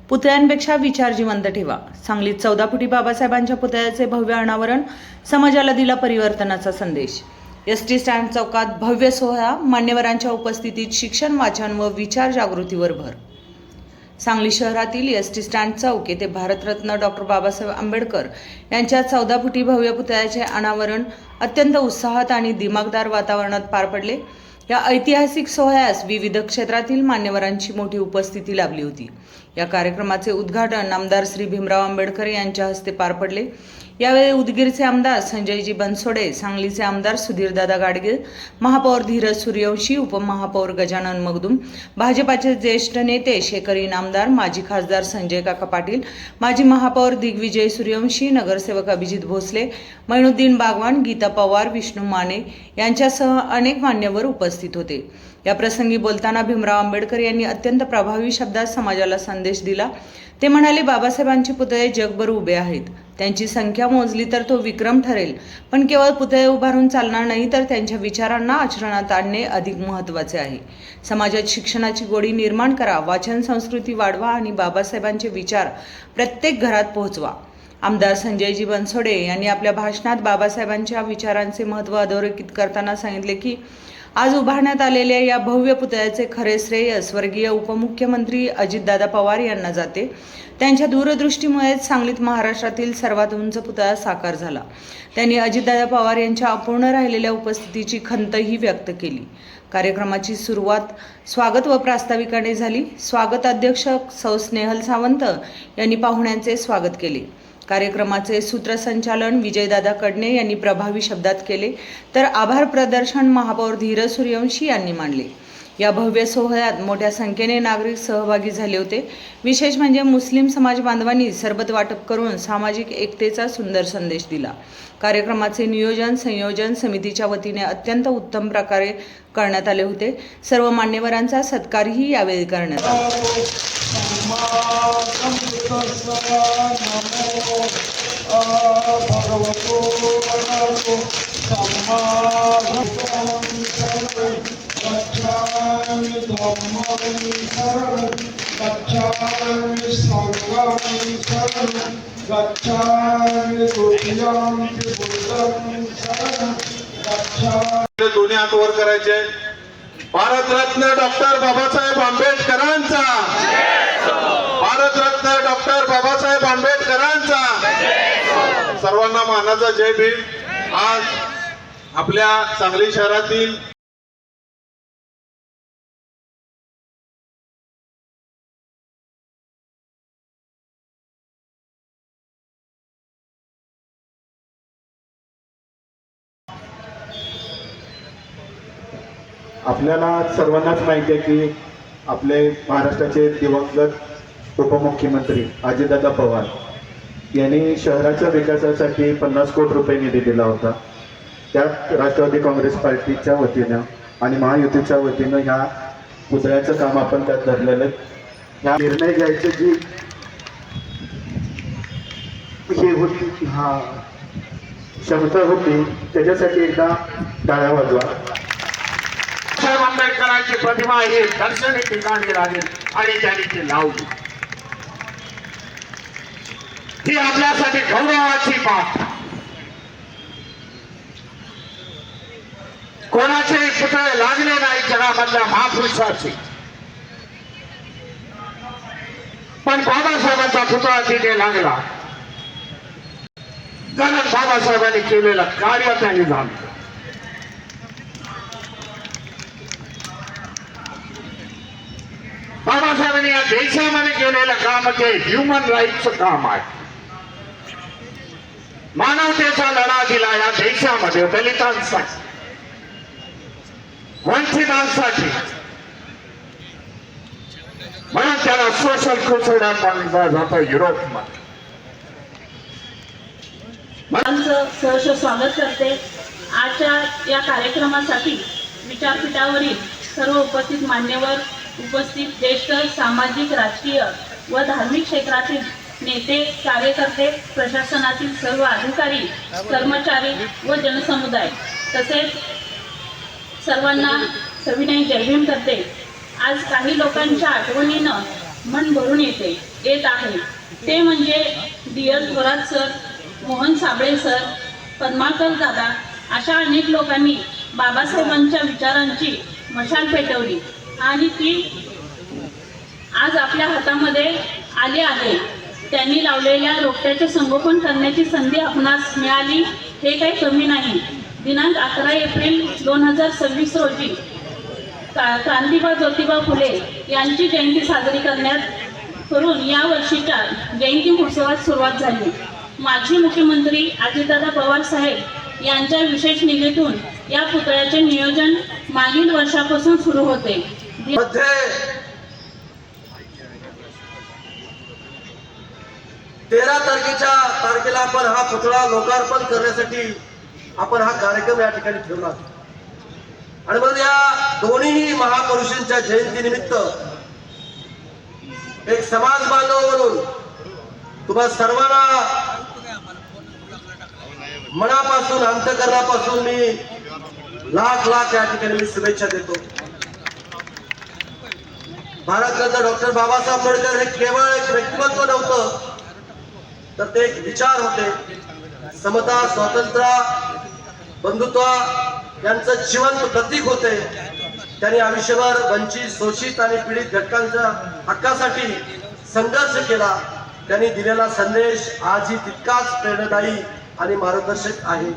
पुतळ्यांपेक्षा विचार जिवंत ठेवा. सांगलीत 14 फुटी बाबासाहेबांच्या पुतळ्याचे भव्य अनावरण, समाजाला दिला परिवर्तनाचा संदेश. एसटी स्टँड चौकात भव्य सोहळा, मान्यवरांच्या उपस्थितीत शिक्षण, वाचन व विचार जागृतीवर भर. सांगली शहरातील एसटी स्टँड चौक येथे भारतरत्न डॉक्टर बाबासाहेब आंबेडकर यांच्या 14 फुटी भव्य पुतळ्याचे अनावरण अत्यंत उत्साहात आणि दिमागदार वातावरणात पार पडले. या ऐतिहासिक सोहळ्यास विविध क्षेत्रातील मान्यवरांची मोठी उपस्थिती लाभली होती. या कार्यक्रमाचे उद्घाटन आमदार श्री भीमराव आंबेडकर यांच्या हस्ते पार पडले. यावेळी उदगीरचे आमदार संजयजी बनसोडे, सांगलीचे आमदार सुधीरदादा गाडगीळ, महापौर धीरज सूर्यवंशी, उपमहापौर गजानन मगदूम, भाजपाचे ज्येष्ठ नेते शेखर इनामदार, माजी खासदार संजय काका पाटील, माजी महापौर दिग्विजय सूर्यवंशी, नगरसेवक अभिजित भोसले, मैनुद्दीन बागवान, गीता पवार, विष्णू माने यांच्यासह अनेक मान्यवर उपस्थित होते. या प्रसंगी बोलताना भीमराव आंबेडकर यांनी अत्यंत प्रभावी शब्दात समाजाला संदेश दिला. ते म्हणाले, बाबासाहेबांचे पुतळे जगभर उभे आहेत. त्यांची संख्या मोजली तर तो विक्रम ठरेल, पण केवळ पुतळे उभारून चालणार नाही, तर त्यांच्या विचारांना आचरणात आणणे अधिक महत्त्वाचे आहे. समाजात शिक्षणाची गोडी निर्माण करा, वाचन संस्कृती वाढवा आणि बाबासाहेबांचे विचार प्रत्येक घरात पोहोचवा. आमदार संजयजी बनसोडे यांनी आपल्या भाषणात बाबासाहेबांच्या विचारांचे महत्त्व अधोरेखित करताना सांगितले की आज उभारण्यात आलेल्या या भव्य पुतळ्याचे खरे श्रेय स्वर्गीय उपमुख्यमंत्री अजितदादा पवार यांना जाते. त्यांच्या दूरदृष्टीमुळेच सांगलीत महाराष्ट्रातील सर्वात उंच पुतळा साकार झाला. त्यांनी अजितदादा पवार यांच्या अपूर्ण राहिलेल्या उपस्थितीची खंतही व्यक्त केली. कार्यक्रमाची सुरुवात स्वागत व प्रास्ताविकाने झाली. स्वागत अध्यक्ष सौ स्नेहल सावंत यांनी पाहुण्यांचे स्वागत केले. कार्यक्रमाचे सूत्रसंचालन विजयदादा कडणे यांनी प्रभावी शब्दात केले, तर आभार प्रदर्शन महापौर धीरज सूर्यवंशी यांनी मांडले. या भव्य सोहळ्यात मोठ्या संख्येने नागरिक सहभागी झाले होते. विशेष म्हणजे मुस्लिम समाज बांधवांनी सरबत वाटप करून सामाजिक एकतेचा सुंदर संदेश दिला. कार्यक्रमाचे नियोजन संयोजन समितीच्या वतीने अत्यंत उत्तम प्रकारे करण्यात आले होते. सर्व मान्यवरांचा सत्कारही यावेळी करण्यात आला. दोन्ही हात वर करायचे. भारतरत्न डॉक्टर बाबासाहेब आंबेडकरांचा, भारतरत्न डॉक्टर बाबासाहेब आंबेडकरांचा. सर्वांना मानाचा जय भीम. आज आपल्या सांगली शहरातील आपल्याला सर्वांनाच माहिती आहे की आपले महाराष्ट्राचे दिवंगत उपमुख्यमंत्री अजितदादा पवार यांनी शहराच्या विकासासाठी 50 कोटी रुपये निधी दिला होता. त्यात राष्ट्रवादी काँग्रेस पार्टीच्या वतीनं आणि महायुतीच्या वतीनं ह्या पुतळ्याचं काम आपण त्यात धरलेलं. ह्या निर्णय घ्यायची जी हे होती, हा क्षमता होती, त्याच्यासाठी एकदा टाळ्या वाजवा. साहेब आंबेडकरांची प्रतिमा ही दर्शनी ठिकाणी राहील आणि त्यांनी ती लावली. ही आपल्यासाठी गौरवाची बाब. कोणाचे पुतळे लागले नाही जगामधल्या महापुरुषाचे, पण बाबासाहेबांचा पुतळा तिथे लागला. कारण बाबासाहेबांनी केलेलं कार्य त्यांनी झालं. बाबासाहेबांनी या देशामध्ये केलेलं काम ते ह्युमन राईटचं काम आहे. मानवतेचा लढा दिला या देशामध्ये दलितांसाठी, वंचितांसाठी. म्हणून त्याला सोशल क्रुसेडर म्हणलं जातं युरोपमध्ये. सहर्ष स्वागत करते. आजच्या या कार्यक्रमासाठी विचारपीठावरील सर्व उपस्थित मान्यवर, उपस्थित ज्येष्ठ सामाजिक, राजकीय व धार्मिक क्षेत्रातील नेते, कार्यकर्ते, प्रशासनातील सर्व अधिकारी, कर्मचारी व जनसमुदाय तसेच सर्वांना सविनय जय भीम करते. आज काही लोकांच्या आठवणीनं मन भरून येते. येत आहे ते म्हणजे D L. Thorat sir, Mohan Sable sir, Padmakar Dada अशा अनेक लोकांनी बाबासाहेबांच्या विचारांची मशाल पेटवली आणि ती आज आपल्या हातामध्ये आली आहे. त्यांनी लावलेल्या रोपट्याचे संगोपन करण्याची संधी आपणास मिळाली हे काही कमी नाही. दिनांक 11 एप्रिल 2026 रोजी क्रांतिबा ज्योतिबा फुले यांची जयंती साजरी करून या वर्षीच्या जयंती महोत्सवात सुरुवात झाली. माजी मुख्यमंत्री अजितदादा पवार साहेब यांच्या विशेष निधीतून या पुतळ्याचे नियोजन मागील वर्षापासून सुरू होते. मध्ये 13 तारखेला आपण हा पुतळा लोकार्पण करण्यासाठी आपण हा कार्यक्रम या ठिकाणी ठेवला आणि म्हणून या दोन्ही महापुरुषांच्या जयंतीनिमित्त एक समाज बांधव म्हणून तुम्हा सर्वांना मनापासून अंतःकरणापासून मी लाख या ठिकाणी मी शुभेच्छा देतो. भारतरत्न डॉक्टर बाबासाहेब आंबेडकर हे केवळ एक व्यक्तिमत्व नव्हतं तर ते एक विचार होते. समता, स्वातंत्र्य, बंधुत्व यांचं जिवंत प्रतीक होते. त्यांनी आयुष्यभर वंचित, शोषित आणि पीडित घटकांच्या हक्कासाठी संघर्ष केला. त्यांनी दिलेला संदेश आजही तितकाच प्रेरणादायी आणि मार्गदर्शक आहे.